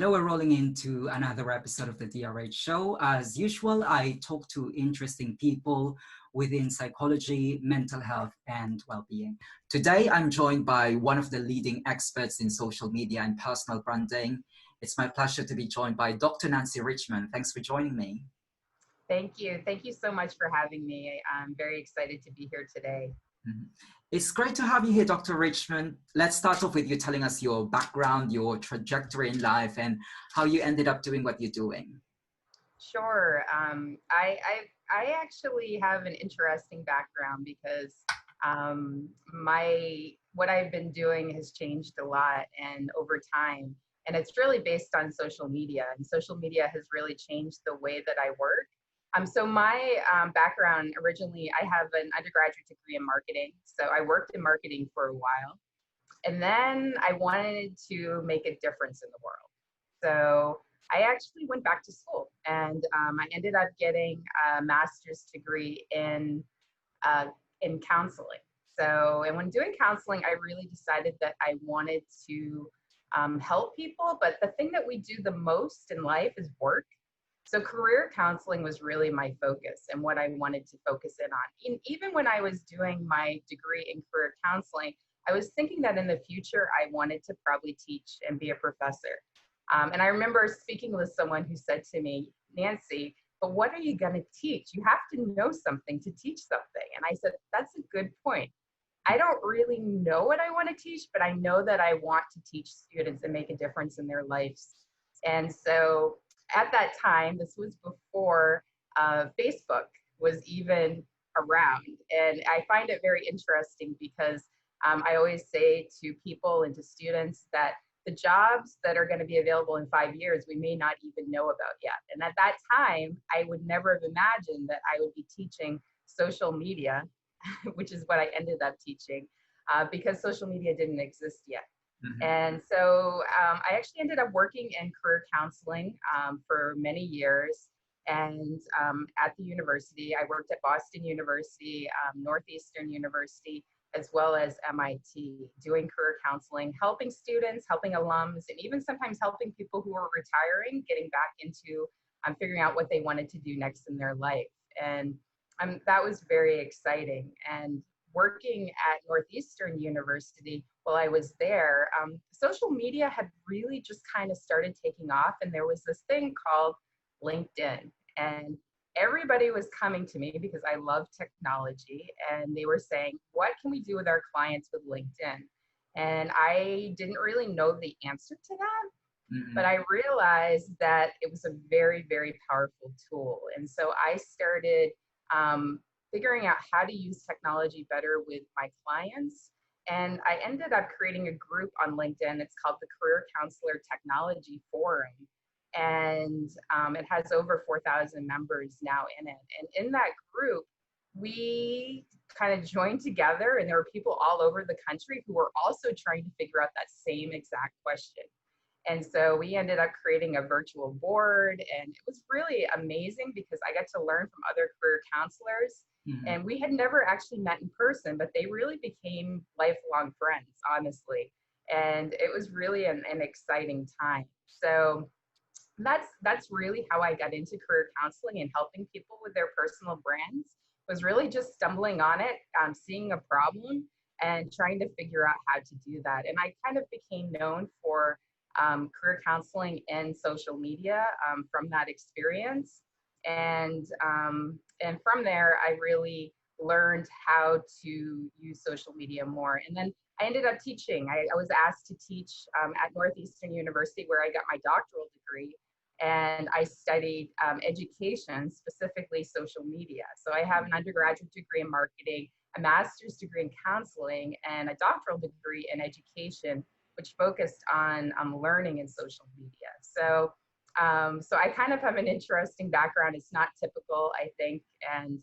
know we're rolling into another episode of the DRH show. As usual, I talk to interesting people within psychology, mental health, and well-being. Today, I'm joined by one of the leading experts in social media and personal branding. It's my pleasure to be joined by Dr. Nancy Richmond. Thanks for joining me. Thank you. Thank you so much for having me. I'm very excited to be here today. Mm-hmm. It's great to have you here, Dr. Richmond. Let's start off with you telling us your background, your trajectory in life, and how you ended up doing what you're doing. Sure. I actually have an interesting background because what I've been doing has changed a lot and over time, and it's really based on social media. And social media has really changed the way that I work. So my background originally, I have an undergraduate degree in marketing. So I worked in marketing for a while, and then I wanted to make a difference in the world. So I actually went back to school, and I ended up getting a master's degree in counseling. So, and when doing counseling, I really decided that I wanted to help people. But the thing that we do the most in life is work. So career counseling was really my focus and what I wanted to focus in on. Even when I was doing my degree in career counseling, I was thinking that in the future, I wanted to probably teach and be a professor. And I remember speaking with someone who said to me, Nancy, but what are you going to teach? You have to know something to teach something. And I said, that's a good point. I don't really know what I want to teach, but I know that I want to teach students and make a difference in their lives. And so at that time, this was before Facebook was even around. And I find it very interesting because I always say to people and to students that the jobs that are going to be available in 5 years, we may not even know about yet. And at that time, I would never have imagined that I would be teaching social media, which is what I ended up teaching, because social media didn't exist yet. Mm-hmm. And so I actually ended up working in career counseling for many years. And at the university, I worked at Boston University, Northeastern University, as well as MIT, doing career counseling, helping students, helping alums, and even sometimes helping people who are retiring, getting back into figuring out what they wanted to do next in their life. And that was very exciting. And working at Northeastern University, while I was there, social media had really just kind of started taking off. And there was this thing called LinkedIn. And everybody was coming to me because I love technology. And they were saying, what can we do with our clients with LinkedIn? And I didn't really know the answer to that. Mm-hmm. But I realized that it was a very, very powerful tool. And so I started figuring out how to use technology better with my clients. And I ended up creating a group on LinkedIn. It's called the Career Counselor Technology Forum. And it has over 4,000 members now in it. And in that group, we kind of joined together, and there were people all over the country who were also trying to figure out that same exact question. And so we ended up creating a virtual board, and it was really amazing because I got to learn from other career counselors. Mm-hmm. And we had never actually met in person, but they really became lifelong friends, honestly. And it was really an exciting time. So that's really how I got into career counseling and helping people with their personal brands, was really just stumbling on it, seeing a problem and trying to figure out how to do that. And I kind of became known for career counseling and social media from that experience. And from there, I really learned how to use social media more. And then I ended up teaching. I was asked to teach at Northeastern University, where I got my doctoral degree. And I studied education, specifically social media. So I have an undergraduate degree in marketing, a master's degree in counseling, and a doctoral degree in education, which focused on learning in social media. So I kind of have an interesting background. It's not typical, I think, and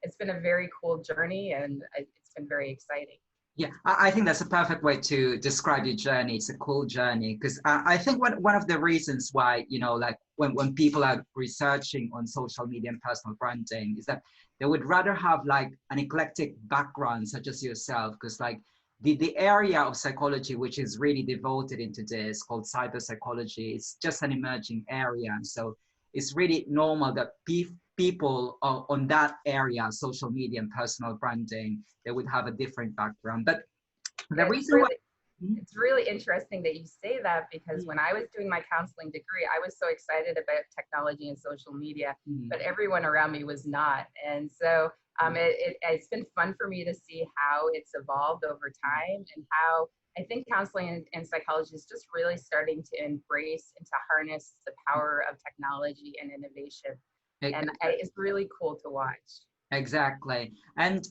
it's been a very cool journey, and it's been very exciting. Yeah, I think that's a perfect way to describe your journey. It's a cool journey, because I think one of the reasons why, like when people are researching on social media and personal branding is that they would rather have like an eclectic background such as yourself, because like the area of psychology which is really devoted into this, called cyber psychology, is just an emerging area. And so it's really normal that people on that area, social media and personal branding, they would have a different background. But the Yeah, reason why. it's really interesting that you say that, because when I was doing my counseling degree, I was so excited about technology and social media, but everyone around me was not. And so it's been fun for me to see how it's evolved over time, and how I think counseling and psychology is just really starting to embrace and to harness the power of technology and innovation. And it's really cool to watch. Exactly. And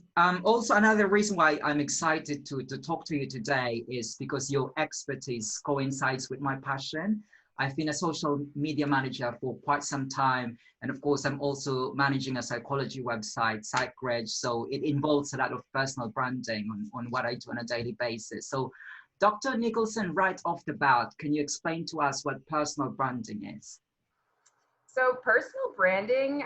also another reason why I'm excited to talk to you today is because your expertise coincides with my passion. I've been a social media manager for quite some time. And of course, I'm also managing a psychology website, PsychReg. So it involves a lot of personal branding on what I do on a daily basis. So Dr. Nicholson, right off the bat, can you explain to us what personal branding is? So personal branding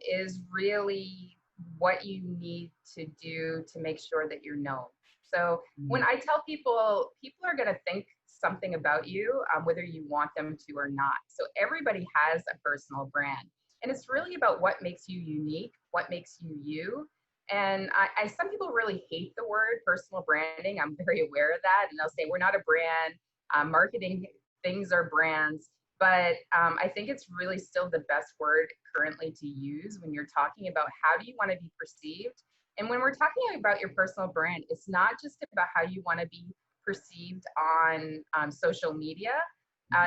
is really what you need to do to make sure that you're known. So when I tell people, people are going to think something about you, whether you want them to or not. So everybody has a personal brand, and it's really about what makes you unique, what makes you you. And some people really hate the word personal branding. I'm very aware of that, and they'll say we're not a brand. Marketing things are brands. But I think it's really still the best word currently to use when you're talking about how do you want to be perceived. And when we're talking about your personal brand, it's not just about how you want to be perceived on social media.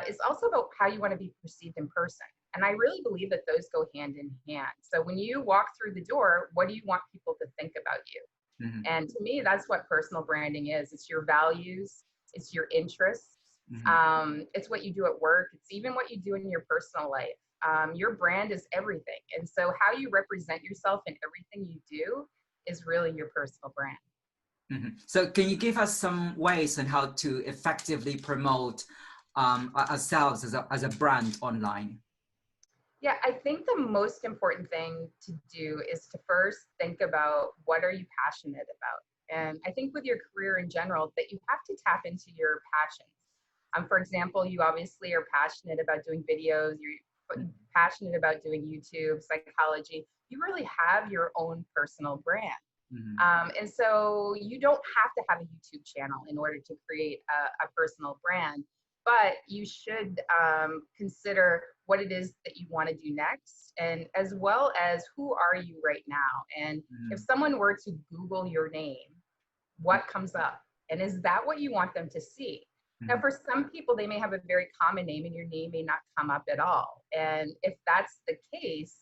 It's also about how you want to be perceived in person. And I really believe that those go hand in hand. So when you walk through the door, what do you want people to think about you? And to me, that's what personal branding is. It's your values, it's your interests. It's what you do at work. It's even what you do in your personal life. Your brand is everything. And so how you represent yourself in everything you do is really your personal brand. So can you give us some ways on how to effectively promote ourselves as a brand online? Yeah, I think the most important thing to do is to first think about what are you passionate about. And I think with your career in general, that you have to tap into your passions. For example, you obviously are passionate about doing videos, you're passionate about doing YouTube, psychology. You really have your own personal brand. And so you don't have to have a YouTube channel in order to create a personal brand, but you should consider what it is that you want to do next, and as well as who are you right now. And if someone were to Google your name, what comes up? And is that what you want them to see? Now, for some people, they may have a very common name and your name may not come up at all. And if that's the case,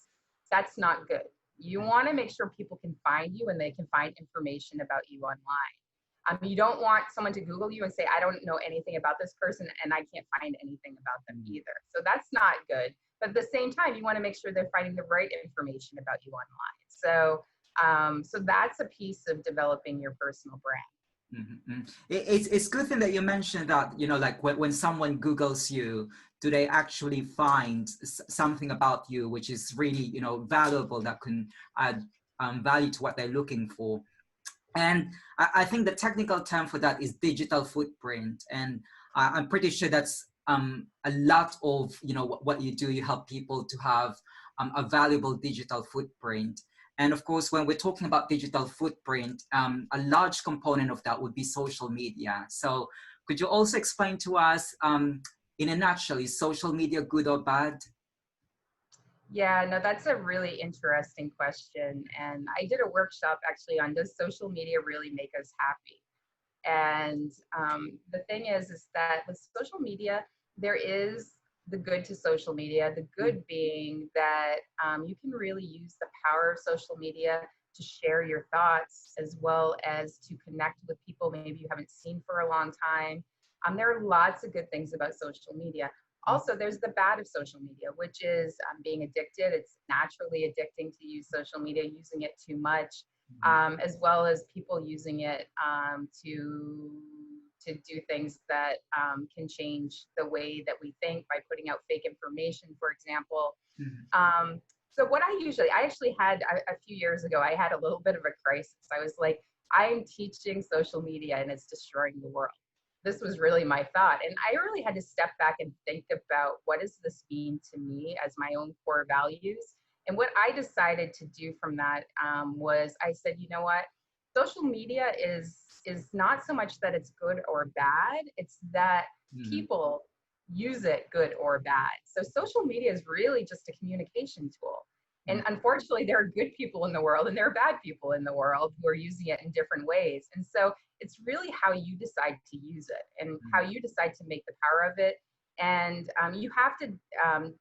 that's not good. You want to make sure people can find you and they can find information about you online. You don't want someone to Google you and say, I don't know anything about this person and I can't find anything about them either. So that's not good. But at the same time, you want to make sure they're finding the right information about you online. So that's a piece of developing your personal brand. It's good thing that you mentioned that, like when someone Googles you, do they actually find something about you which is really, valuable, that can add value to what they're looking for. And I think the technical term for that is digital footprint. And I'm pretty sure that's a lot of, what you do. You help people to have a valuable digital footprint. And of course, when we're talking about digital footprint, a large component of that would be social media. So could you also explain to us, in a nutshell, is social media good or bad? Yeah, no, that's a really interesting question. And I did a workshop actually on, does social media really make us happy? And the thing is that with social media, there is the good to social media, the good being that you can really use the power of social media to share your thoughts, as well as to connect with people maybe you haven't seen for a long time. There are lots of good things about social media. Also, there's the bad of social media, which is being addicted. It's naturally addicting to use social media, using it too much, as well as people using it to do things that can change the way that we think by putting out fake information, for example. So what I actually had a few years ago, I had a little bit of a crisis. I was like, I'm teaching social media and it's destroying the world. This was really my thought. And I really had to step back and think about, what does this mean to me as my own core values? And what I decided to do from that was, I said, you know what? Social media is not so much that it's good or bad, it's that Mhm. people use it good or bad. So social media is really just a communication tool. And unfortunately, there are good people in the world and there are bad people in the world who are using it in different ways. And so it's really how you decide to use it and how you decide to make the power of it. And you have to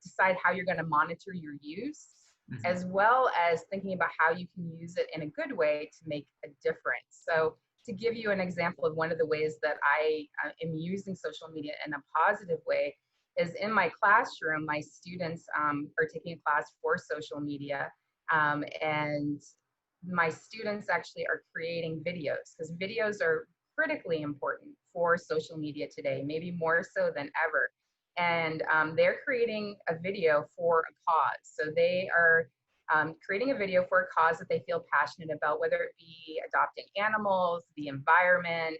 decide how you're going to monitor your use, Mhm. as well as thinking about how you can use it in a good way to make a difference. So to give you an example of one of the ways that I am using social media in a positive way is, in my classroom, my students are taking a class for social media. And my students actually are creating videos, because videos are critically important for social media today, maybe more so than ever. And they're creating a video for a cause. So they are creating a video for a cause that they feel passionate about, whether it be adopting animals, the environment,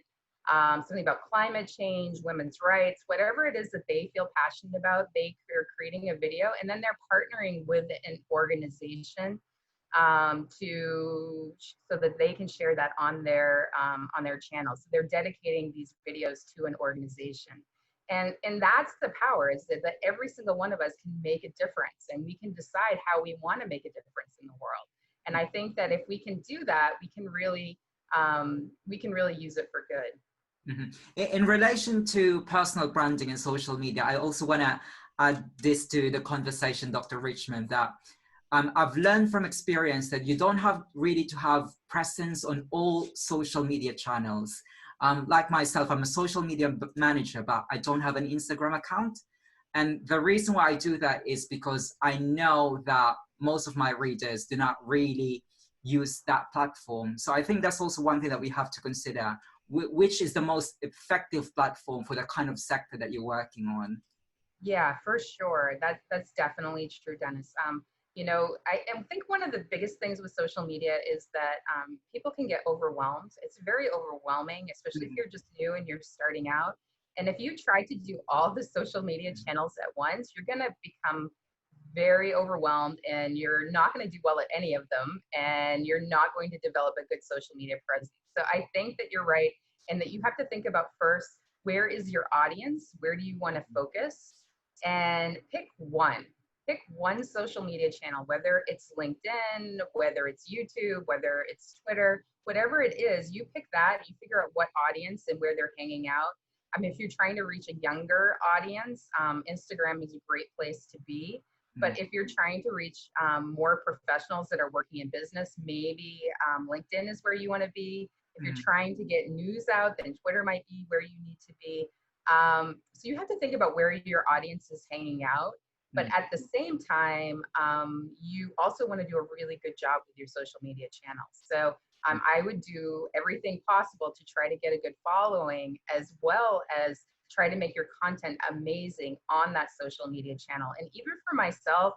something about climate change, women's rights, whatever it is that they feel passionate about, they are creating a video, and then they're partnering with an organization to so that they can share that on their channel. So they're dedicating these videos to an organization. And that's the power, is that every single one of us can make a difference, and we can decide how we want to make a difference in the world. And I think that if we can do that, we can really use it for good. Mhm. In relation to personal branding and social media, I also want to add this to the conversation, Dr. Richmond, that I've learned from experience that you don't have really to have presence on all social media channels. Like myself, I'm a social media manager, but I don't have an Instagram account. And the reason why I do that is because I know that most of my readers do not really use that platform. So I think that's also one thing that we have to consider. Which is the most effective platform for the kind of sector that you're working on? Yeah, for sure. That's definitely true, Dennis. I think one of the biggest things with social media is that people can get overwhelmed. It's very overwhelming, especially if Mhm. you're just new and you're starting out. And if you try to do all the social media channels at once, you're going to become very overwhelmed, and you're not going to do well at any of them, and you're not going to develop a good social media presence. So I think that you're right, and that you have to think about first, where is your audience? Where do you want to focus? And pick one social media channel, whether it's LinkedIn, whether it's YouTube, whether it's Twitter, whatever it is. You pick that, you figure out what audience and where they're hanging out. I mean, if you're trying to reach a younger audience, Instagram is a great place to be. But if you're trying to reach more professionals that are working in business, maybe LinkedIn is where you want to be. If you're trying to get news out, then Twitter might be where you need to be. So you have to think about where your audience is hanging out. But Mhm. at the same time, you also want to do a really good job with your social media channels. So I would do everything possible to try to get a good following, as well as try to make your content amazing on that social media channel. And even for myself,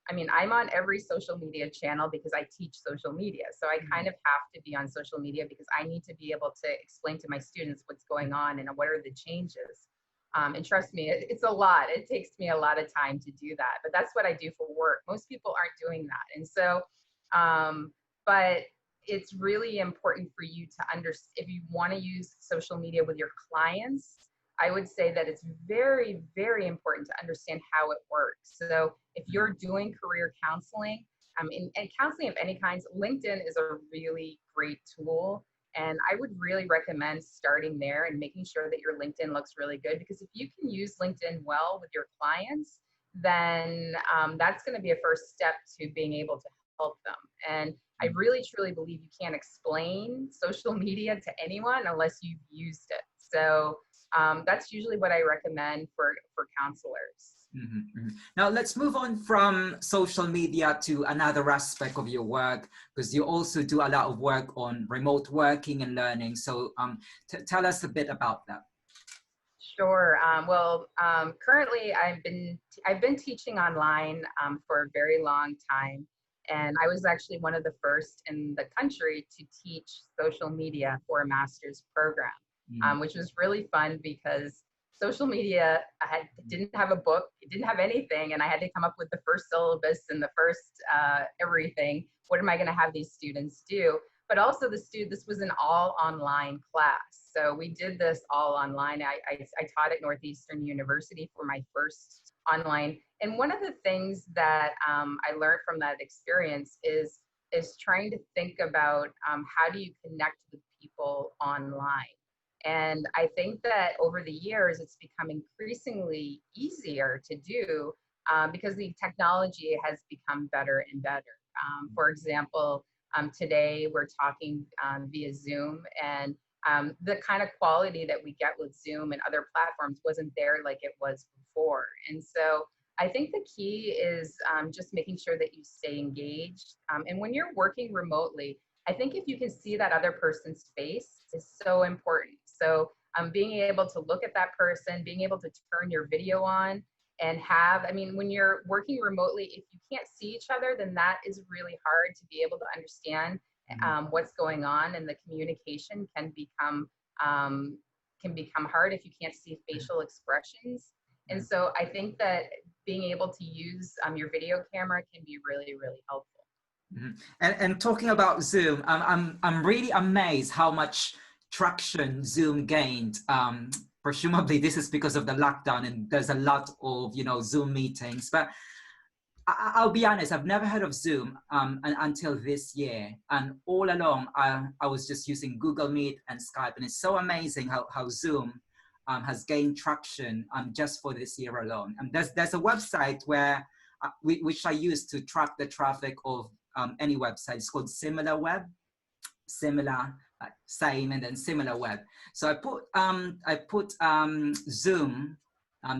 I mean, I'm on every social media channel because I teach social media. So I kind of have to be on social media because I need to be able to explain to my students what's going on and what are the changes. And trust me, it's a lot. It takes me a lot of time to do that, but that's what I do for work. Most people aren't doing that. And so, but it's really important for you to understand, if you want to use social media with your clients, I would say that it's very, very important to understand how it works. So if you're doing career counseling, and counseling of any kinds, LinkedIn is a really great tool. And I would really recommend starting there and making sure that your LinkedIn looks really good, because if you can use LinkedIn well with your clients, then that's going to be a first step to being able to help them. And I really truly believe you can't explain social media to anyone unless you've used it. So that's usually what I recommend for counselors. Mhm, mhm. Now let's move on from social media to another aspect of your work, because you also do a lot of work on remote working and learning. So tell us a bit about that. Sure. Currently I've been teaching online for a very long time. And I was actually one of the first in the country to teach social media for a master's program, which was really fun because social media didn't have a book, it didn't have anything, and I had to come up with the first syllabus and the first everything. What am I going to have these students do? But also this was an all online class. So we did this all online. I taught at Northeastern University for my first online. And one of the things that I learned from that experience is trying to think about how do you connect with people online. And I think that over the years, it's become increasingly easier to do because the technology has become better and better. For example, today we're talking via Zoom, and the kind of quality that we get with Zoom and other platforms wasn't there like it was before. And so I think the key is just making sure that you stay engaged. And when you're working remotely, I think if you can see that other person's face is so important. So being able to look at that person, being able to turn your video on and have, I mean, when you're working remotely, if you can't see each other, then that is really hard to be able to understand what's going on, and the communication can become hard if you can't see facial expressions. And so I think that being able to use your video camera can be really, really helpful. And talking about Zoom, I'm really amazed how much traction Zoom gained. Presumably this is because of the lockdown, and there's a lot of Zoom meetings. But I'll be honest, I've never heard of Zoom until this year, and all along I was just using Google Meet and Skype, and it's so amazing how Zoom has gained traction just for this year alone. And there's a website where which I use to track the traffic of any website. It's called SimilarWeb, similar, same, and then SimilarWeb. So I put Zoom,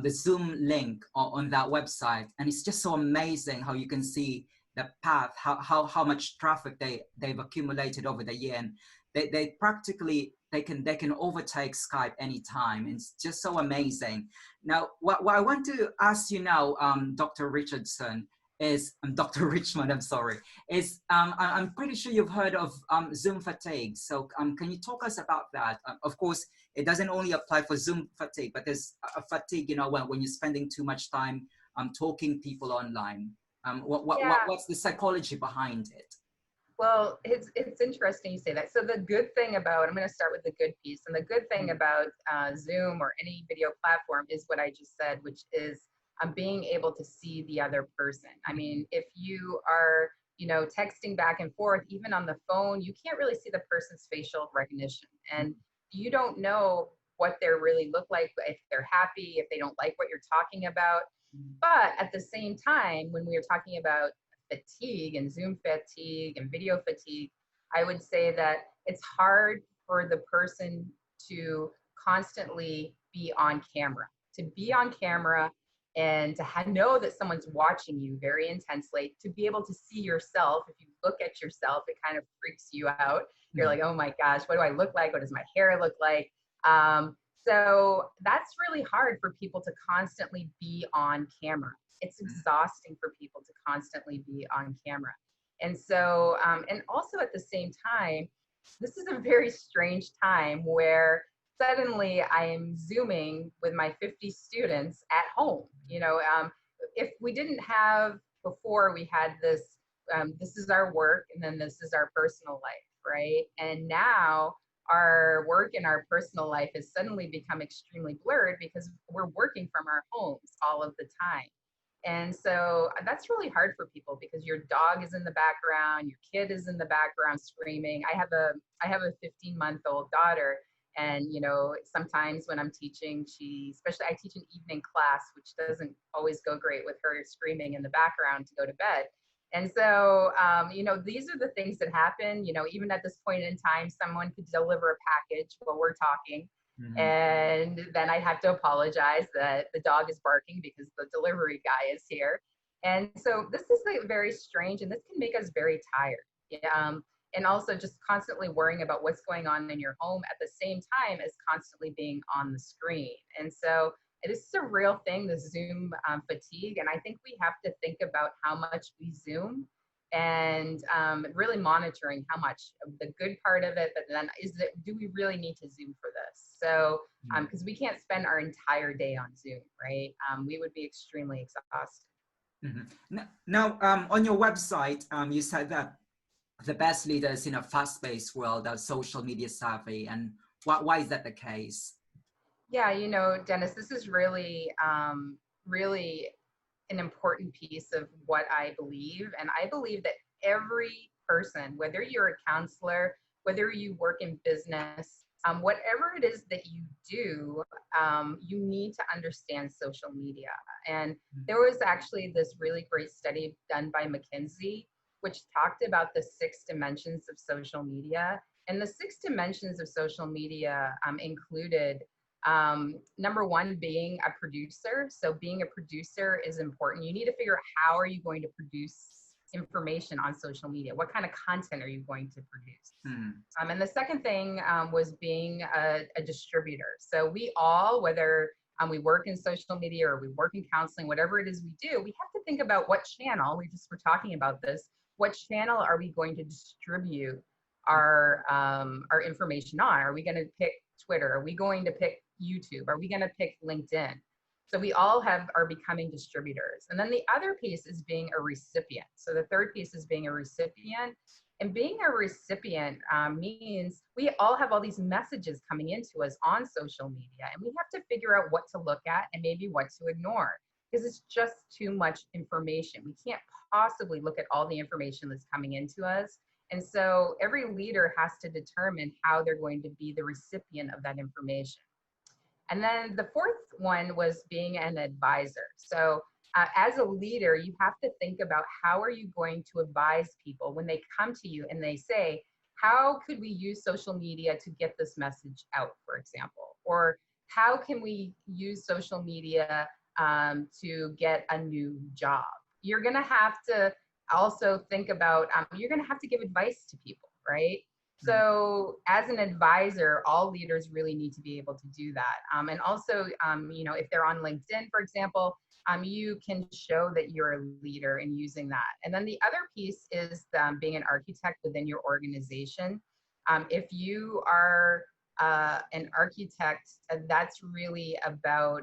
the Zoom link on that website, and it's just so amazing how you can see the path, how much traffic they've accumulated over the year, and they practically they can overtake Skype anytime. It's just so amazing. Now, what I want to ask you now, Dr. Richardson, is Dr. Richmond, I'm sorry, is I'm pretty sure you've heard of Zoom fatigue. So can you talk us about that? Of course, it doesn't only apply for Zoom fatigue, but there's a fatigue, when you're spending too much time talking people online. What's the psychology behind it? Well, it's interesting you say that. So the good thing about, I'm going to start with the good piece. And the good thing about Zoom or any video platform is what I just said, which is being able to see the other person. I mean, if you are, texting back and forth, even on the phone, you can't really see the person's facial recognition. And you don't know what they really look like, if they're happy, if they don't like what you're talking about. But at the same time, when we are talking about fatigue and Zoom fatigue and video fatigue, I would say that it's hard for the person to constantly be on camera, and to know that someone's watching you very intensely, to be able to see yourself. If you look at yourself, it kind of freaks you out. You're like, oh my gosh, what do I look like? What does my hair look like? So that's really hard for people to constantly be on camera. It's exhausting for people to constantly be on camera. And so, and also at the same time, this is a very strange time where suddenly I am Zooming with my 50 students at home. If we didn't have before, we had this, this is our work and then this is our personal life, right? And now our work and our personal life has suddenly become extremely blurred because we're working from our homes all of the time. And so that's really hard for people because your dog is in the background, your kid is in the background screaming. I have a 15-month-old daughter, and sometimes when I'm teaching, especially I teach an evening class, which doesn't always go great with her screaming in the background to go to bed. And so, these are the things that happen. Even at this point in time, someone could deliver a package while we're talking. Mm-hmm. And then I have to apologize that the dog is barking because the delivery guy is here. And so this is very strange, and this can make us very tired. And also just constantly worrying about what's going on in your home at the same time as constantly being on the screen. And so this is a real thing, the Zoom fatigue. And I think we have to think about how much we Zoom and really monitoring how much of the good part of it, but then do we really need to Zoom for this? So, because we can't spend our entire day on Zoom, right? We would be extremely exhausted. Now, on your website, you said that the best leaders in a fast-paced world are social media savvy, and why is that the case? Yeah, you know, Dennis, this is really, really an important piece of what I believe. And I believe that every person, whether you're a counselor, whether you work in business, whatever it is that you do, you need to understand social media. And there was actually this really great study done by McKinsey, which talked about the 6 dimensions of social media. And the 6 dimensions of social media included number 1 being a producer. So being a producer is important. You need to figure out how are you going to produce information on social media? What kind of content are you going to produce? And the second thing was being a distributor. So we all, whether we work in social media or we work in counseling, whatever it is we do, we have to think about what channel, we just were talking about this, what channel are we going to distribute our information on? Are we going to pick Twitter? Are we going to pick YouTube? Are we going to pick LinkedIn? So we all are becoming distributors. And then the other piece is being a recipient. So the third piece is being a recipient. And being a recipient means we all have all these messages coming into us on social media, and we have to figure out what to look at and maybe what to ignore, because it's just too much information. We can't possibly look at all the information that's coming into us. And so every leader has to determine how they're going to be the recipient of that information. And then the fourth one was being an advisor. So as a leader, you have to think about how are you going to advise people when they come to you and they say, how could we use social media to get this message out, for example? Or how can we use social media to get a new job? You're going to have to also think about, you're going to have to give advice to people, right? So as an advisor, all leaders really need to be able to do that. And also, you know, if they're on LinkedIn, for example, you can show that you're a leader in using that. And then the other piece is being an architect within your organization. If you are an architect, that's really about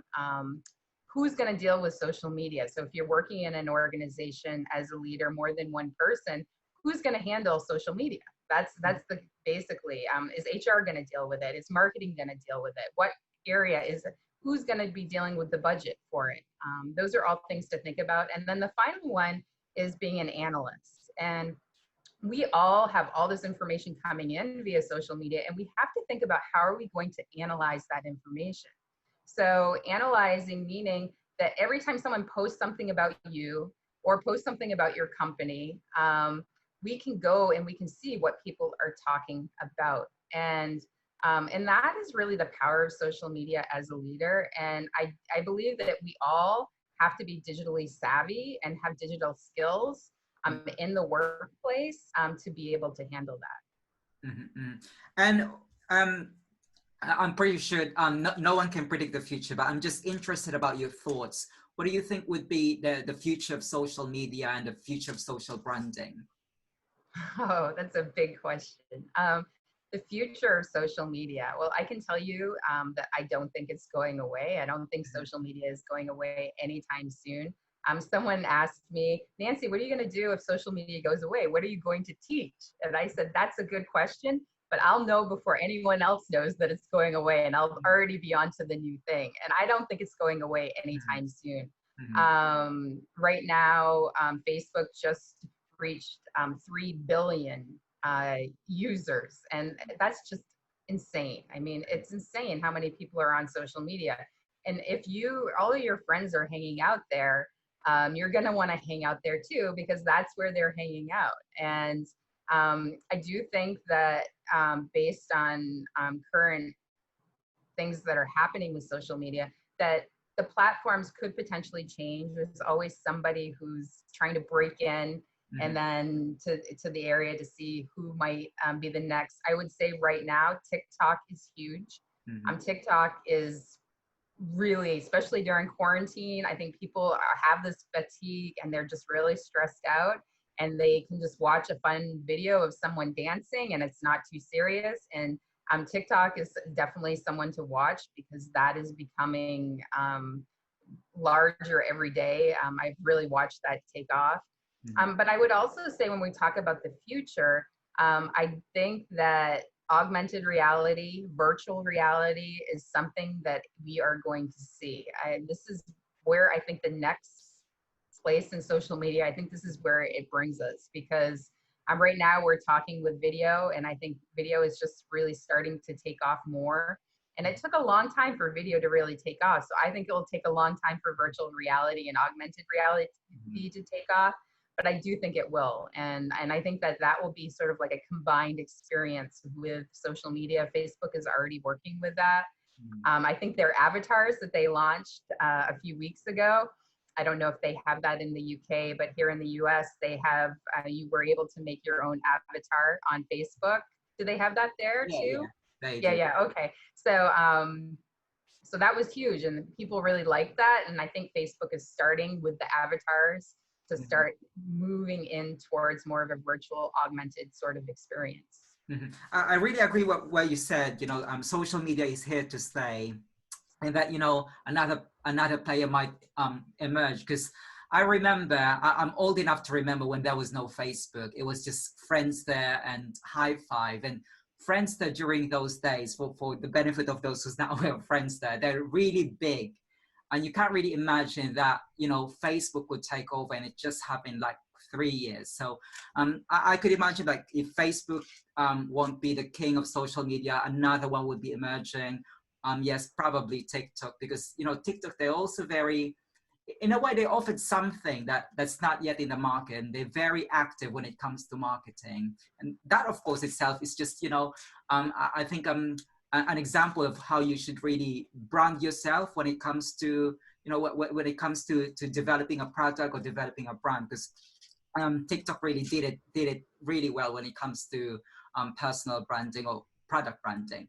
who's going to deal with social media. So if you're working in an organization as a leader, more than one person, who's going to handle social media? That's the basically, is HR going to deal with it? Is marketing going to deal with it? What area is it? Who's going to be dealing with the budget for it? Those are all things to think about. And then the final one is being an analyst. And we all have all this information coming in via social media, and we have to think about how are we going to analyze that information. So analyzing meaning that every time someone posts something about you or posts something about your company, we can go and we can see what people are talking about. And that is really the power of social media as a leader. And I believe that we all have to be digitally savvy and have digital skills in the workplace to be able to handle that. And I'm pretty sure no one can predict the future, but I'm just interested about your thoughts. What do you think would be the future of social media and the future of social branding? Oh, that's a big question. The future of social media. Well, I can tell you that I don't think it's going away. I don't think social media is going away anytime soon. Someone asked me, Nancy, what are you going to do if social media goes away? What are you going to teach? And I said, that's a good question, but I'll know before anyone else knows that it's going away, and I'll already be on to the new thing. And I don't think it's going away anytime soon. Right now, Facebook just reached 3 billion users, and that's just insane. I mean, it's insane how many people are on social media. And if all of your friends are hanging out there, you're going to want to hang out there too, because that's where they're hanging out. And I do think that based on current things that are happening with social media, that the platforms could potentially change. There's always somebody who's trying to break in and then to the area to see who might be the next. I would say right now, TikTok is huge. TikTok is really, especially during quarantine, I think people have this fatigue and they're just really stressed out. and they can just watch a fun video of someone dancing and it's not too serious. And TikTok is definitely someone to watch because that is becoming larger every day. I've really watched that take off. But I would also say when we talk about the future, I think that augmented reality, virtual reality is something that we are going to see. This is where I think the next place in social media, I think this is where it brings us, because right now we're talking with video, and I think video is just really starting to take off more. And it took a long time for video to really take off. So I think it will take a long time for virtual reality and augmented reality to take off. But I do think it will. And I think that that will be sort of like a combined experience with social media. Facebook is already working with that. I think their avatars that they launched a few weeks ago, I don't know if they have that in the UK, but here in the US, they have, you were able to make your own avatar on Facebook. Do they have that there too? Yeah. Okay. So that was huge, and people really liked that. And I think Facebook is starting with the avatars to start moving in towards more of a virtual augmented sort of experience. I really agree with what you said. Social media is here to stay, and that another player might emerge. Because I remember, I'm old enough to remember when there was no Facebook. It was just Friendster and High Five. And Friendster during those days, for the benefit of those who's not aware of Friendster, they're really big. And you can't really imagine that, Facebook would take over, and it just happened like 3 years. So I could imagine, like, if Facebook won't be the king of social media, another one would be emerging. Yes, probably TikTok, because, TikTok, they're also very, in a way, they offered something that's not yet in the market, and they're very active when it comes to marketing. And that, of course, itself is just, I think an example of how you should really brand yourself when it comes to, when it comes to developing a product or developing a brand, because TikTok really did it really well when it comes to personal branding or product branding.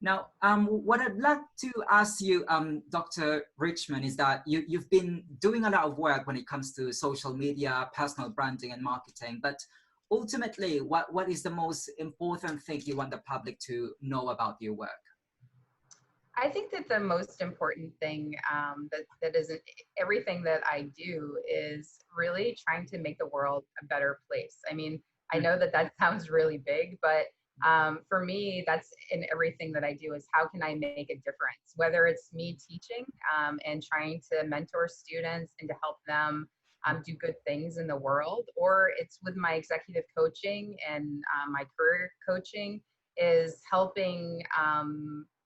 Now, what I'd like to ask you, Dr. Richmond, is that you've been doing a lot of work when it comes to social media, personal branding, and marketing. But ultimately, what is the most important thing you want the public to know about your work? I think that the most important thing that isn't everything that I do is really trying to make the world a better place. I mean, I know that sounds really big, but for me, that's in everything that I do, is how can I make a difference? Whether it's me teaching and trying to mentor students and to help them do good things in the world, or it's with my executive coaching and my career coaching, is helping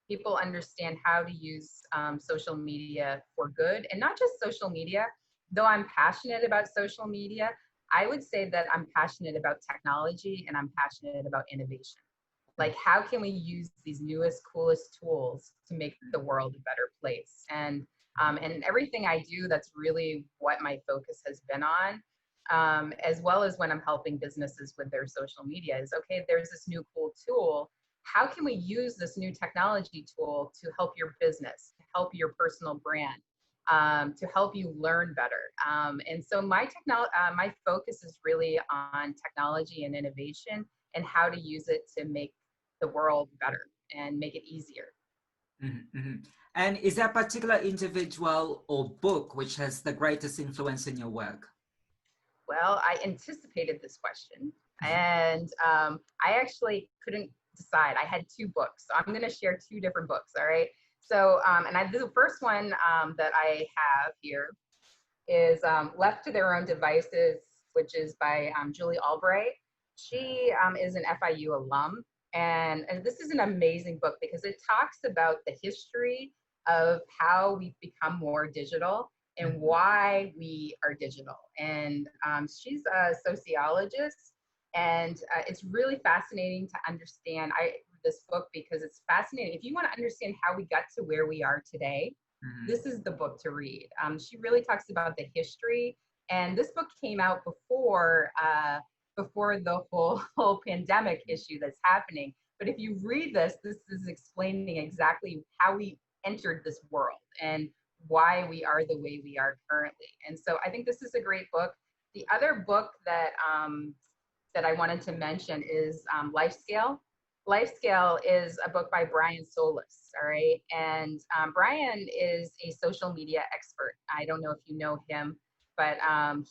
people understand how to use social media for good. And not just social media, though I'm passionate about social media, I would say that I'm passionate about technology, and I'm passionate about innovation. Like, how can we use these newest, coolest tools to make the world a better place? And everything I do, that's really what my focus has been on, as well as when I'm helping businesses with their social media, is, okay, there's this new cool tool. How can we use this new technology tool to help your business, to help your personal brand, to help you learn better? And so my focus is really on technology and innovation, and how to use it to make the world better and make it easier. And is there a particular individual or book which has the greatest influence in your work? Well, I anticipated this question, and I actually couldn't decide. I had 2 books, so I'm going to share 2 different books. All right. So, the first one that I have here is Left to Their Own Devices, which is by Julie Albright. She is an FIU alum, and this is an amazing book because it talks about the history of how we've become more digital and why we are digital. And she's a sociologist, and it's really fascinating to understand this book, because it's fascinating. If you want to understand how we got to where we are today, this is the book to read. She really talks about the history, and this book came out before the whole pandemic issue that's happening. But if you read this is explaining exactly how we entered this world and why we are the way we are currently. And so I think this is a great book The other book that that I wanted to mention is Life Scale. Life Scale is a book by Brian Solis, all right? And Brian is a social media expert. I don't know if you know him, but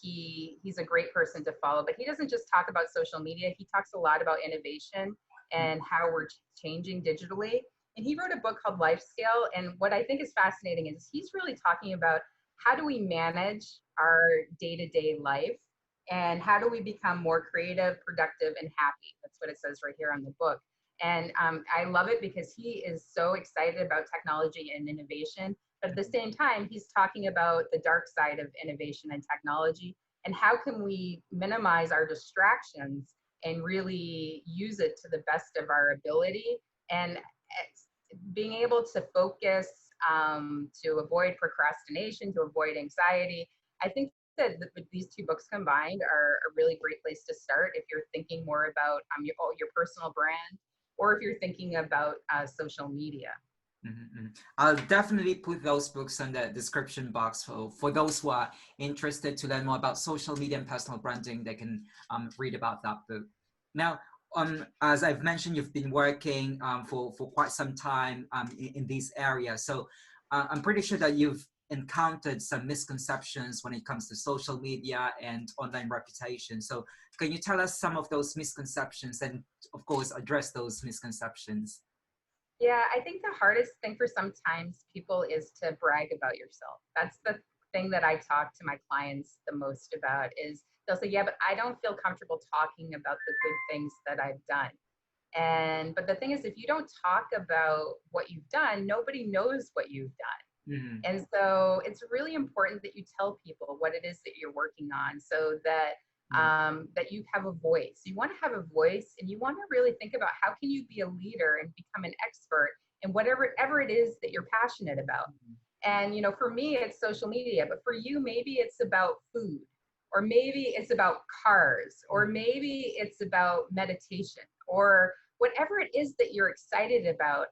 he's a great person to follow. But he doesn't just talk about social media. He talks a lot about innovation and how we're changing digitally. And he wrote a book called Life Scale. And what I think is fascinating is he's really talking about how do we manage our day-to-day life and how do we become more creative, productive, and happy? That's what it says right here on the book. And I love it because he is so excited about technology and innovation. But at the same time, he's talking about the dark side of innovation and technology and how can we minimize our distractions and really use it to the best of our ability and being able to focus, to avoid procrastination, to avoid anxiety. I think that these two books combined are a really great place to start if you're thinking more about your personal brand or if you're thinking about social media. Mm-hmm. I'll definitely put those books in the description box for those who are interested to learn more about social media and personal branding. They can read about that book. Now, as I've mentioned, you've been working for quite some time in these areas. So I'm pretty sure that you've encountered some misconceptions when it comes to social media and online reputation. So can you tell us some of those misconceptions and, of course, address those misconceptions? Yeah, I think the hardest thing for sometimes people is to brag about yourself. That's the thing that I talk to my clients the most about is they'll say, yeah, but I don't feel comfortable talking about the good things that I've done. But the thing is, if you don't talk about what you've done, nobody knows what you've done. Mm-hmm. And so it's really important that you tell people what it is that you're working on so that that you have a voice. You want to have a voice and you want to really think about how can you be a leader and become an expert in whatever it is that you're passionate about. And, for me, it's social media, but for you, maybe it's about food, or maybe it's about cars, or maybe it's about meditation, or whatever it is that you're excited about.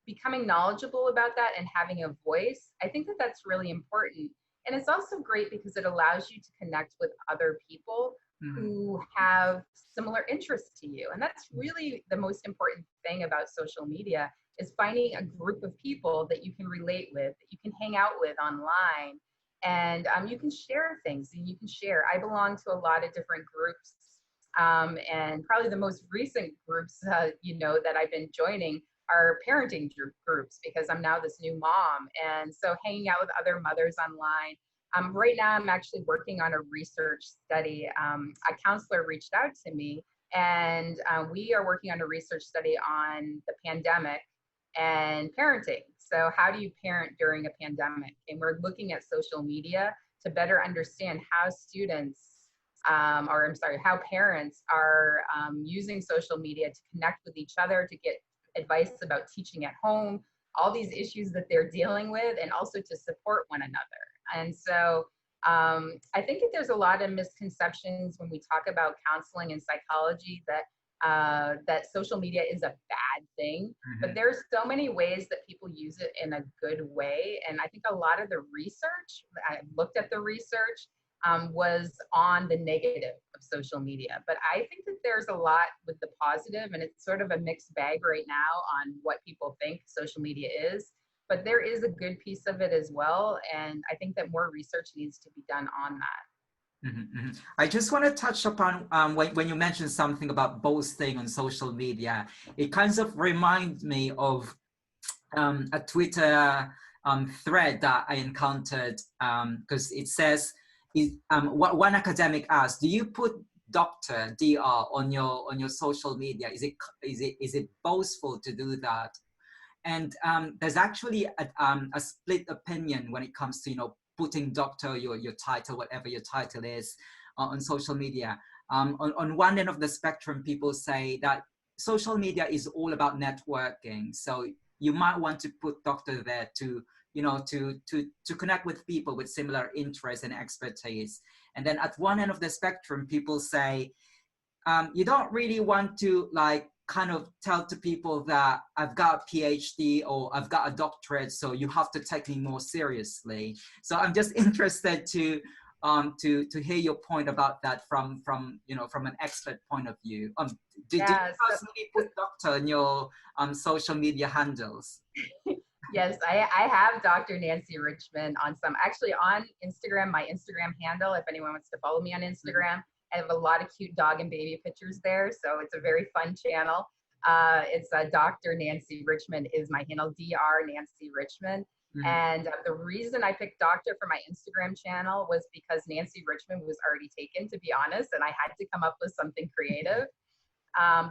Becoming knowledgeable about that and having a voice, I think that that's really important. And it's also great because it allows you to connect with other people who have similar interests to you. And that's really the most important thing about social media is finding a group of people that you can relate with, that you can hang out with online, and you can share things and you can share. I belong to a lot of different groups, and probably the most recent groups, that I've been joining are parenting groups because I'm now this new mom. And so hanging out with other mothers online. Right now, I'm actually working on a research study. A counselor reached out to me, and we are working on a research study on the pandemic and parenting. So how do you parent during a pandemic? And we're looking at social media to better understand how how parents are using social media to connect with each other, to get advice about teaching at home, all these issues that they're dealing with, and also to support one another. And so I think that there's a lot of misconceptions when we talk about counseling and psychology that social media is a bad thing, but there's so many ways that people use it in a good way. And I think a lot of the research, I looked at the research, was on the negative of social media. But I think that there's a lot with the positive, and it's sort of a mixed bag right now on what people think social media is. But there is a good piece of it as well. And I think that more research needs to be done on that. I just want to touch upon when you mentioned something about boasting on social media. It kind of reminds me of a Twitter thread that I encountered because it says, what one academic asked, do you put Dr. on your social media? Is it boastful to do that? And there's actually a split opinion when it comes to putting doctor, your title, whatever your title is, on social media. On one end of the spectrum, people say that social media is all about networking. So you might want to put doctor there to connect with people with similar interests and expertise. And then at one end of the spectrum, people say, you don't really want to kind of tell to people that I've got a PhD or I've got a doctorate, so you have to take me more seriously. So I'm just interested to to hear your point about that from from an expert point of view. Did you Yeah. personally put doctor in your social media handles? Yes, I have Dr. Nancy Richmond on some, actually on Instagram, my Instagram handle, if anyone wants to follow me on Instagram. I have a lot of cute dog and baby pictures there, so it's a very fun channel. It's Dr. Nancy Richmond is my handle, Dr. Nancy Richmond. And the reason I picked doctor for my Instagram channel was because Nancy Richmond was already taken, to be honest, and I had to come up with something creative.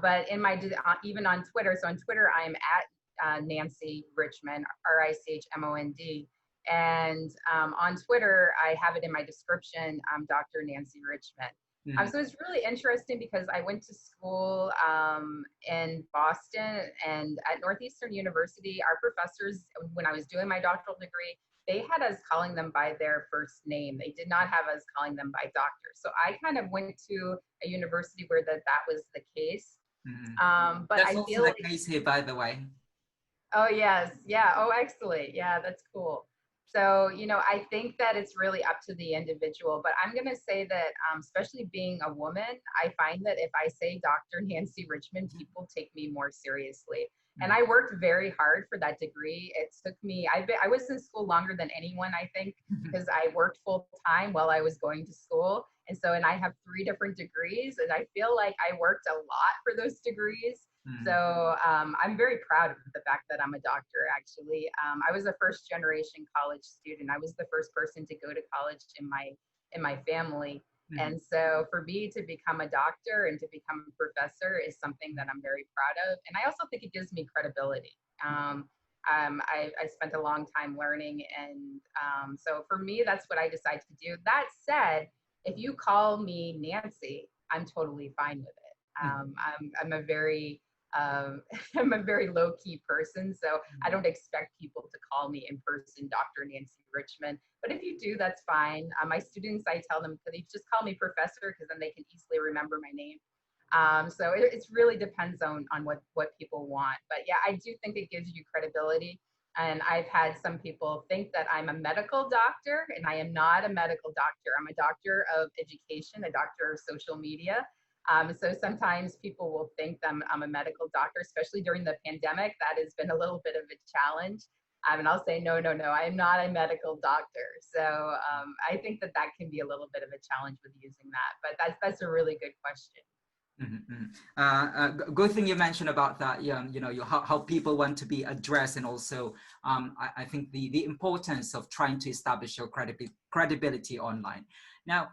But in my, even on Twitter, so on Twitter, I'm at Nancy Richmond, Richmond. And on Twitter, I have it in my description, Dr. Nancy Richmond. So it's really interesting because I went to school in Boston, and at Northeastern University, our professors, when I was doing my doctoral degree, they had us calling them by their first name. They did not have us calling them by doctor. So I kind of went to a university where that was the case. But that's I also feel the like, case here, by the way. oh yes, yeah, oh excellent, yeah, that's cool. So, I think that it's really up to the individual, but I'm going to say that, especially being a woman, I find that if I say Dr. Nancy Richmond, people take me more seriously. And I worked very hard for that degree. It took me, I was in school longer than anyone, I think, because I worked full time while I was going to school. And I have 3 different degrees, and I feel like I worked a lot for those degrees. So I'm very proud of the fact that I'm a doctor, actually. I was a first generation college student. I was the first person to go to college in my family. And so for me to become a doctor and to become a professor is something that I'm very proud of. And I also think it gives me credibility. I spent a long time learning. And so for me, that's what I decided to do. That said, if you call me Nancy, I'm totally fine with it. I'm a very I'm a very low key person, so I don't expect people to call me in person Dr. Nancy Richmond. But if you do, that's fine. My students, I tell them they just call me professor because then they can easily remember my name. So it really depends on what people want. But yeah, I do think it gives you credibility. And I've had some people think that I'm a medical doctor, and I am not a medical doctor. I'm a doctor of education, a doctor of social media. So sometimes people will think I'm a medical doctor, especially during the pandemic. That has been a little bit of a challenge. And I'll say, no, I am not a medical doctor. So I think that can be a little bit of a challenge with using that. But that's a really good question. Good thing you mentioned about that. How people want to be addressed, and also I think the importance of trying to establish your credibility online. Now,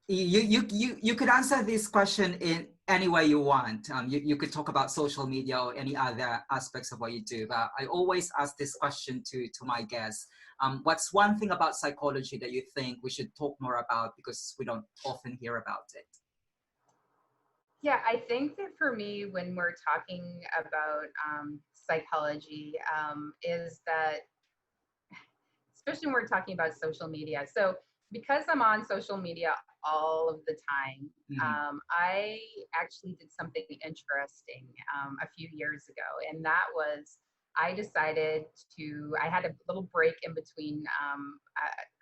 you could answer this question in any way you want. You could talk about social media or any other aspects of what you do, but I always ask this question to my guests. What's one thing about psychology that you think we should talk more about because we don't often hear about it? Yeah, I think that for me, when we're talking about psychology, is that, especially when we're talking about social media. So because I'm on social media all of the time, I actually did something interesting a few years ago. And that was, I decided I had a little break in between.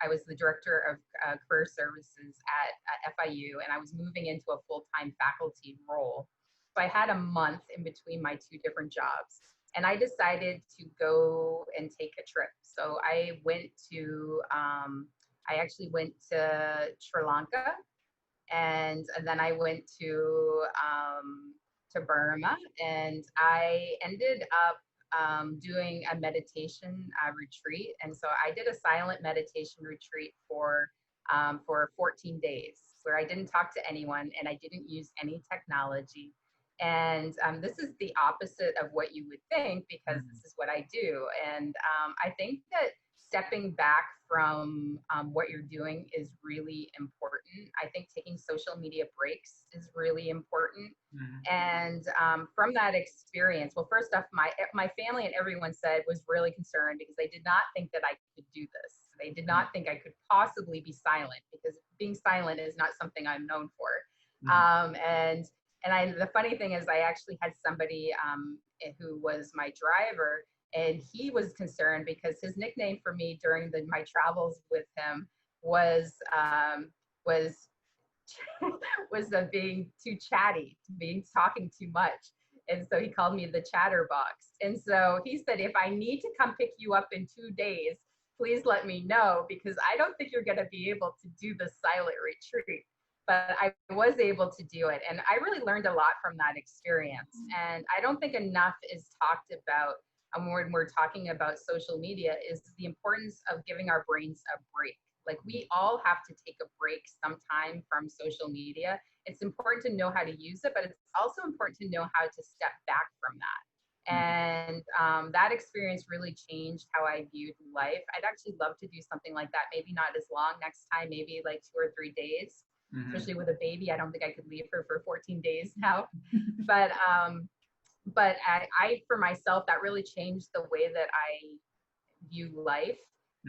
I was the director of career services at FIU, and I was moving into a full-time faculty role. So I had a month in between my 2 different jobs. And I decided to go and take a trip. So I actually went to Sri Lanka, and then I went to Burma, and I ended up doing a meditation retreat. And so I did a silent meditation retreat for 14 days where I didn't talk to anyone and I didn't use any technology. And this is the opposite of what you would think, because this is what I do. And I think that stepping back from what you're doing is really important. I think taking social media breaks is really important. And from that experience, well, first off, my family and everyone was really concerned because they did not think that I could do this. They did not think I could possibly be silent, because being silent is not something I'm known for. And the funny thing is, I actually had somebody who was my driver, and he was concerned because his nickname for me during my travels with him was was being too chatty, being talking too much. And so he called me the chatterbox. And so he said, if I need to come pick you up in 2 days, please let me know, because I don't think you're going to be able to do the silent retreat. But I was able to do it. And I really learned a lot from that experience. And I don't think enough is talked about when we're talking about social media, is the importance of giving our brains a break. Like, we all have to take a break sometime from social media. It's important to know how to use it, but it's also important to know how to step back from that. And that experience really changed how I viewed life. I'd actually love to do something like that. Maybe not as long next time, maybe like 2 or 3 days, especially with a baby. I don't think I could leave her for 14 days now. But I, for myself, that really changed the way that I view life.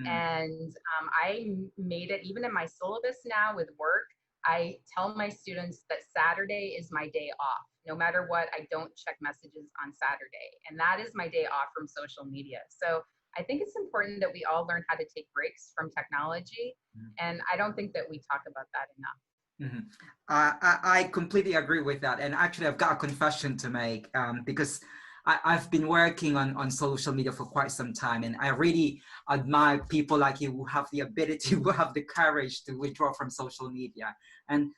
And I made it, even in my syllabus now with work, I tell my students that Saturday is my day off. No matter what, I don't check messages on Saturday. And that is my day off from social media. So I think it's important that we all learn how to take breaks from technology. And I don't think that we talk about that enough. I completely agree with that. And actually, I've got a confession to make, because I've been working on social media for quite some time, and I really admire people like you who have the ability, who have the courage to withdraw from social media. And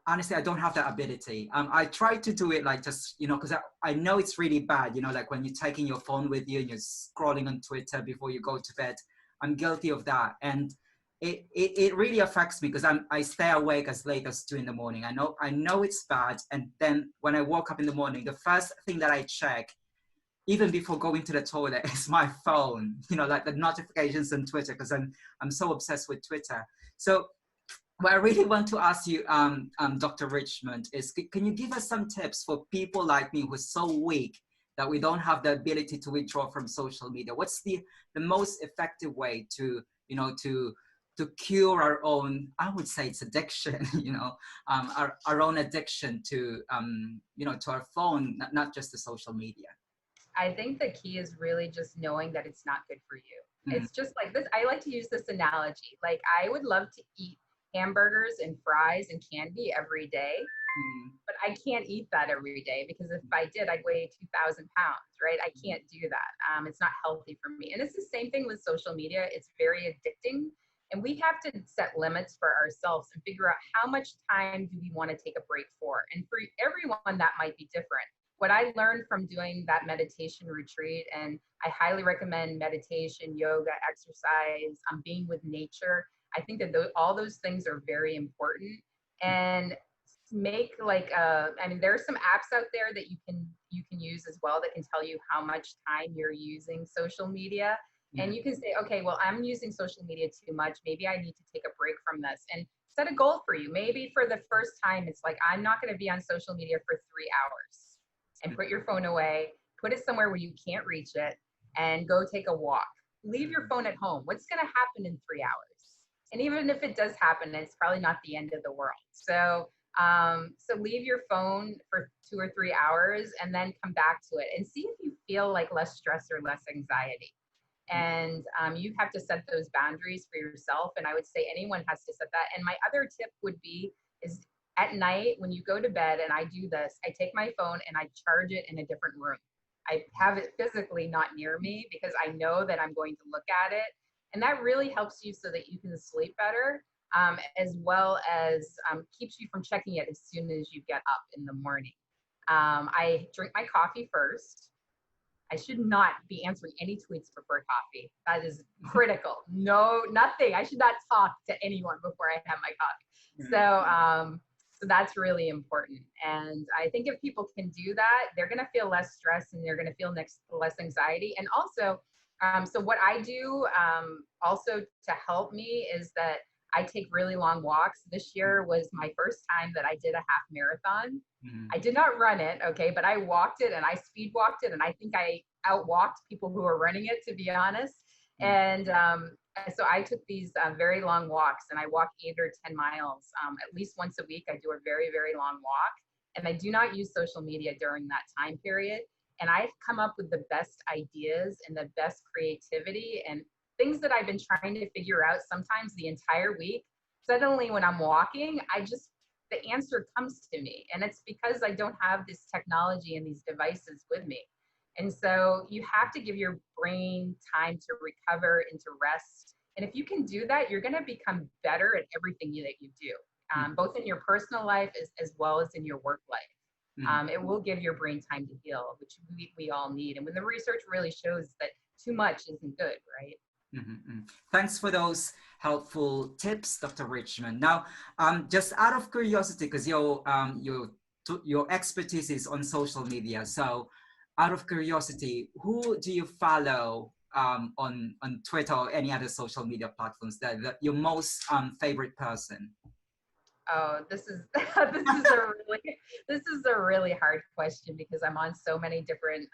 honestly, I don't have that ability. I try to do it, like, just, because I know it's really bad, like when you're taking your phone with you and you're scrolling on Twitter before you go to bed. I'm guilty of that. And it really affects me, because I stay awake as late as 2 in the morning. I know it's bad. And then when I woke up in the morning, the first thing that I check, even before going to the toilet, is my phone, like the notifications on Twitter, because I'm so obsessed with Twitter. So what I really want to ask you, Dr. Richmond, is can you give us some tips for people like me who are so weak that we don't have the ability to withdraw from social media? What's the most effective way to cure our own, I would say it's addiction, our own addiction to, to our phone, not just the social media? I think the key is really just knowing that it's not good for you. It's just like this. I like to use this analogy. Like, I would love to eat hamburgers and fries and candy every day, but I can't eat that every day, because if I did, I'd weigh 2,000 pounds, right? I can't do that. It's not healthy for me. And it's the same thing with social media. It's very addicting. And we have to set limits for ourselves and figure out how much time do we want to take a break for. And for everyone, that might be different. What I learned from doing that meditation retreat, and I highly recommend meditation, yoga, exercise, being with nature. I think that all those things are very important. And make like there are some apps out there that you can use as well that can tell you how much time you're using social media. And you can say, okay, well, I'm using social media too much. Maybe I need to take a break from this, and set a goal for you. Maybe for the first time, it's like, I'm not going to be on social media for 3 hours, and put your phone away, put it somewhere where you can't reach it, and go take a walk. Leave your phone at home. What's going to happen in 3 hours? And even if it does happen, it's probably not the end of the world. So leave your phone for 2 or 3 hours, and then come back to it and see if you feel like less stress or less anxiety. And you have to set those boundaries for yourself. And I would say anyone has to set that. And my other tip would be, is at night when you go to bed, and I do this, I take my phone and I charge it in a different room. I have it physically not near me, because I know that I'm going to look at it. And that really helps you so that you can sleep better, as well as keeps you from checking it as soon as you get up in the morning. I drink my coffee first. I should not be answering any tweets before coffee. That is critical. No, nothing. I should not talk to anyone before I have my coffee. So that's really important. And I think if people can do that, they're going to feel less stress, and they're going to feel less anxiety. And also, so what I do also to help me is that I take really long walks. This year was my first time that I did a half marathon. I did not run it, okay, but I walked it, and I speed walked it, and I think I outwalked people who were running it, to be honest. And so I took these very long walks, and I walk 8 or 10 miles at least once a week. I do a very, very long walk, and I do not use social media during that time period. And I've come up with the best ideas and the best creativity, and things that I've been trying to figure out sometimes the entire week, suddenly when I'm walking, the answer comes to me. And it's because I don't have this technology and these devices with me. And so you have to give your brain time to recover and to rest. And if you can do that, you're going to become better at everything that you do, both in your personal life as well as in your work life. It will give your brain time to heal, which we all need. And when the research really shows that too much isn't good, right? Thanks for those helpful tips, Dr. Richmond. Now, just out of curiosity, because your expertise is on social media, so out of curiosity, who do you follow on Twitter or any other social media platforms that your most favorite person? Oh, this is this is a really hard question because I'm on so many different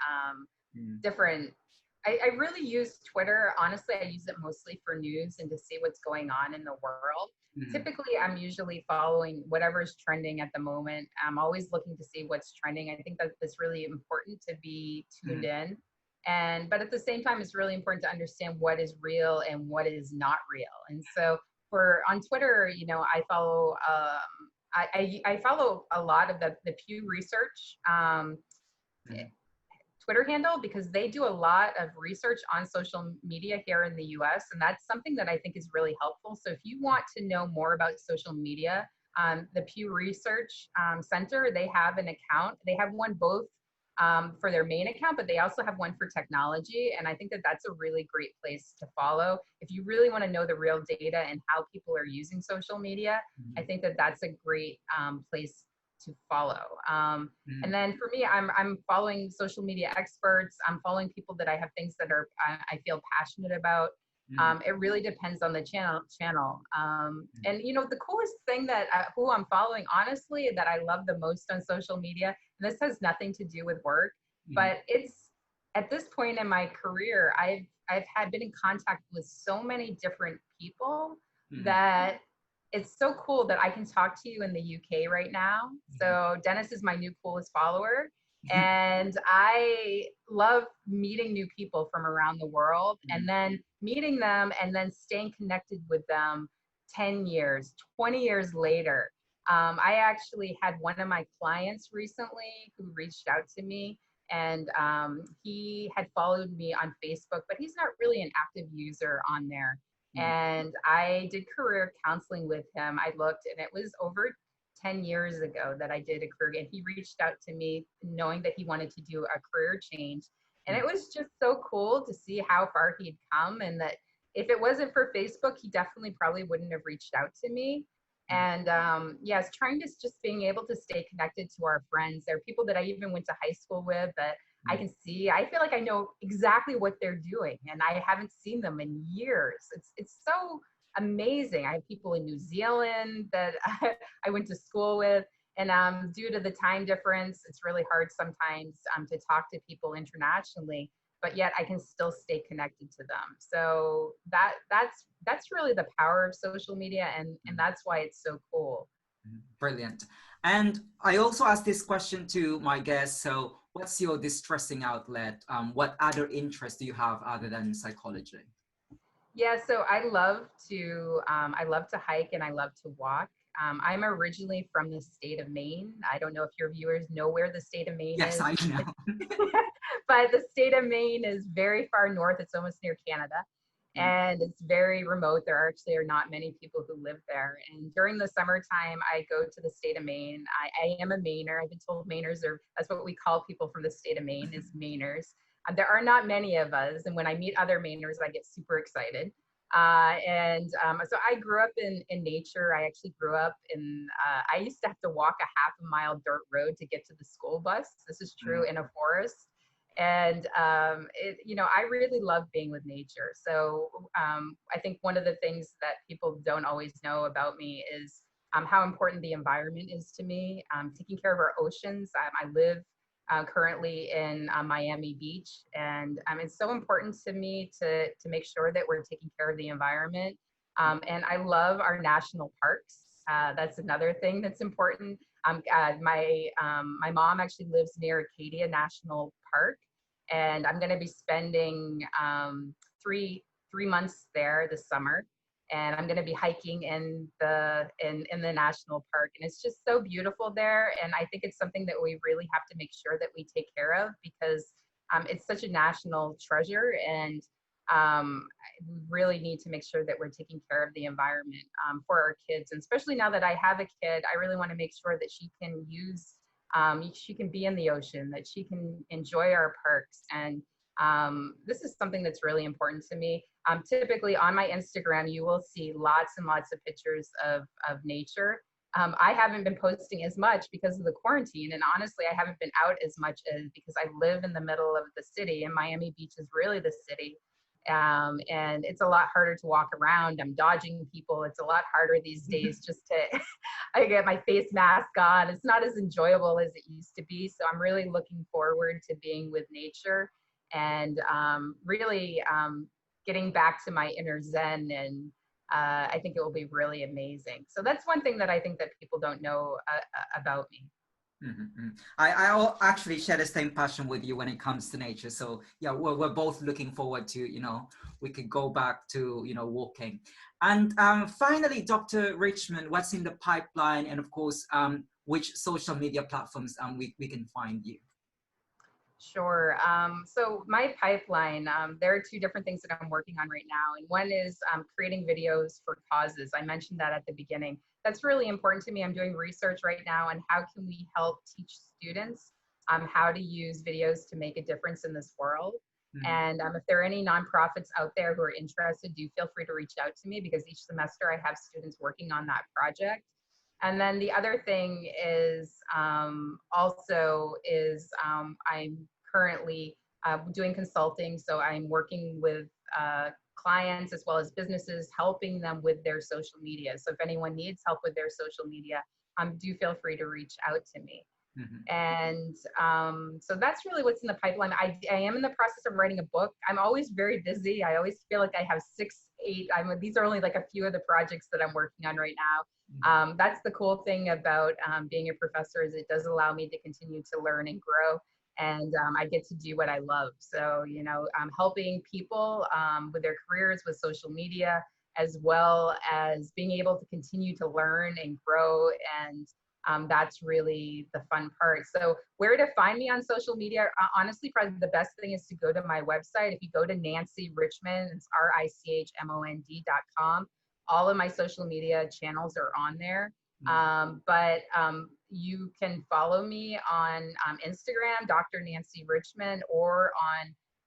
I really use Twitter. Honestly, I use it mostly for news and to see what's going on in the world. Typically, I'm usually following whatever's trending at the moment. I'm always looking to see what's trending. I think that it's really important to be tuned in. But at the same time, it's really important to understand what is real and what is not real. And so on Twitter, I follow I follow a lot of the Pew Research Twitter handle because they do a lot of research on social media here in the US. And that's something that I think is really helpful. So if you want to know more about social media, the Pew Research Center, they have an account. They have one both for their main account, but they also have one for technology. And I think that that's a really great place to follow. If you really want to know the real data and how people are using social media, I think that that's a great place to follow. And then for me, I'm following social media experts. I'm following people that I have things that I feel passionate about. It really depends on the channel. And the coolest thing that who I'm following, honestly, that I love the most on social media, and this has nothing to do with work, but it's at this point in my career, I've been in contact with so many different people that it's so cool that I can talk to you in the UK right now. So Dennis is my new coolest follower. And I love meeting new people from around the world and then meeting them and then staying connected with them 10 years, 20 years later. I actually had one of my clients recently who reached out to me, and he had followed me on Facebook, but he's not really an active user on there. And I did career counseling with him. I looked, and it was over 10 years ago that I did a career, and he reached out to me knowing that he wanted to do a career change. And it was just so cool to see how far he'd come, and that if it wasn't for Facebook, he definitely probably wouldn't have reached out to me. And yes, trying to just being able to stay connected to our friends. There are people that I even went to high school with that I can see. I feel like I know exactly what they're doing, and I haven't seen them in years. It's so amazing. I have people in New Zealand that I went to school with, and due to the time difference, it's really hard sometimes to talk to people internationally, but yet I can still stay connected to them. So that's really the power of social media, and that's why it's so cool. Brilliant. And I also asked this question to my guests. So what's your distressing outlet? What other interests do you have other than psychology? Yeah, so I love to hike and I love to walk. I'm originally from the state of Maine. I don't know if your viewers know where the state of Maine is. Yes, I know. But the state of Maine is very far north. It's almost near Canada. And it's very remote. There actually are not many people who live there. And during the summertime, I go to the state of Maine. I am a Mainer. I've been told Mainers that's what we call people from the state of Maine, is Mainers. There are not many of us. And when I meet other Mainers, I get super excited. So I grew up in nature. I actually grew up I used to have to walk a half a mile dirt road to get to the school bus. This is true in a forest. And, I really love being with nature. So I think one of the things that people don't always know about me is how important the environment is to me. Taking care of our oceans. I live currently in Miami Beach, and it's so important to me to make sure that we're taking care of the environment. And I love our national parks. That's another thing that's important. My mom actually lives near Acadia National Park, and I'm going to be spending 3 months there this summer, and I'm going to be hiking in the national park, and it's just so beautiful there. And I think it's something that we really have to make sure that we take care of, because it's such a national treasure, and we really need to make sure that we're taking care of the environment for our kids. And especially now that I have a kid, I really want to make sure that she can be in the ocean, that she can enjoy our parks. And this is something that's really important to me. Typically on my Instagram, you will see lots and lots of pictures of nature. I haven't been posting as much because of the quarantine, and honestly, I haven't been out as much as because I live in the middle of the city, and Miami Beach is really the city. And it's a lot harder to walk around. I'm dodging people. It's a lot harder these days just to, I get my face mask on. It's not as enjoyable as it used to be. So I'm really looking forward to being with nature, and really getting back to my inner Zen. And I think it will be really amazing. So that's one thing that I think that people don't know about me. Mm-hmm. I actually share the same passion with you when it comes to nature. So yeah, we're both looking forward to, we could go back to, walking. And finally, Dr. Richmond, what's in the pipeline? And of course, which social media platforms we can find you? Sure. So my pipeline, there are two different things that I'm working on right now. And one is creating videos for causes. I mentioned that at the beginning. That's really important to me. I'm doing research right now on how can we help teach students how to use videos to make a difference in this world. Mm-hmm. And if there are any nonprofits out there who are interested, do feel free to reach out to me, because each semester I have students working on that project. And then the other thing is I'm currently doing consulting. So I'm working with clients as well as businesses, helping them with their social media. So if anyone needs help with their social media, do feel free to reach out to me. Mm-hmm. And so that's really what's in the pipeline. I am in the process of writing a book. I'm always very busy. I always feel like I have 6, 8. These are only like a few of the projects that I'm working on right now. Mm-hmm. That's the cool thing about being a professor, is it does allow me to continue to learn and grow. And I get to do what I love. So, I'm helping people with their careers with social media, as well as being able to continue to learn and grow. And that's really the fun part. So where to find me on social media? Honestly, probably the best thing is to go to my website. If you go to Nancy Richmond, it's RICHMOND.com. All of my social media channels are on there. But you can follow me on Instagram, Dr. Nancy Richmond, or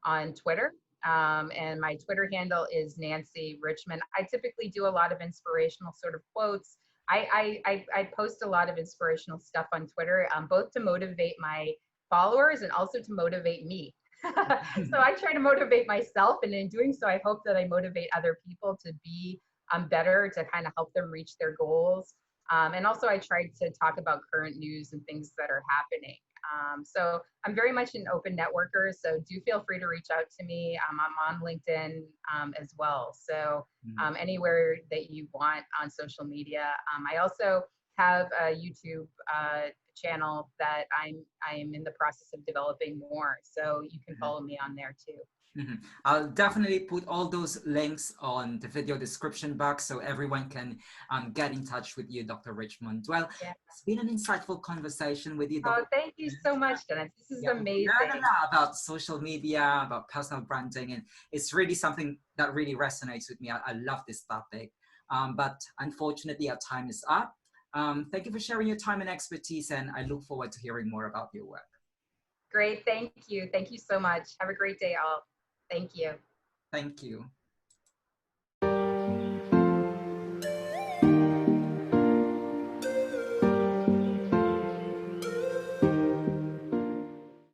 on Twitter. And my Twitter handle is Nancy Richmond. I typically do a lot of inspirational sort of quotes. I post a lot of inspirational stuff on Twitter, both to motivate my followers and also to motivate me. So I try to motivate myself, and in doing so, I hope that I motivate other people to be better, to kind of help them reach their goals. And also I tried to talk about current news and things that are happening. So I'm very much an open networker, so do feel free to reach out to me. I'm on LinkedIn as well. So anywhere that you want on social media. I also have a YouTube channel that I'm in the process of developing more. So you can follow me on there too. Mm-hmm. I'll definitely put all those links on the video description box so everyone can get in touch with you, Dr. Richmond. Well, yeah. It's been an insightful conversation with you, Dr. Oh, thank you so much, Dennis. This is amazing. We learned a lot about social media, about personal branding, and it's really something that really resonates with me. I love this topic, but unfortunately our time is up. Thank you for sharing your time and expertise, and I look forward to hearing more about your work. Great, thank you. Thank you so much. Have a great day, all. Thank you. Thank you.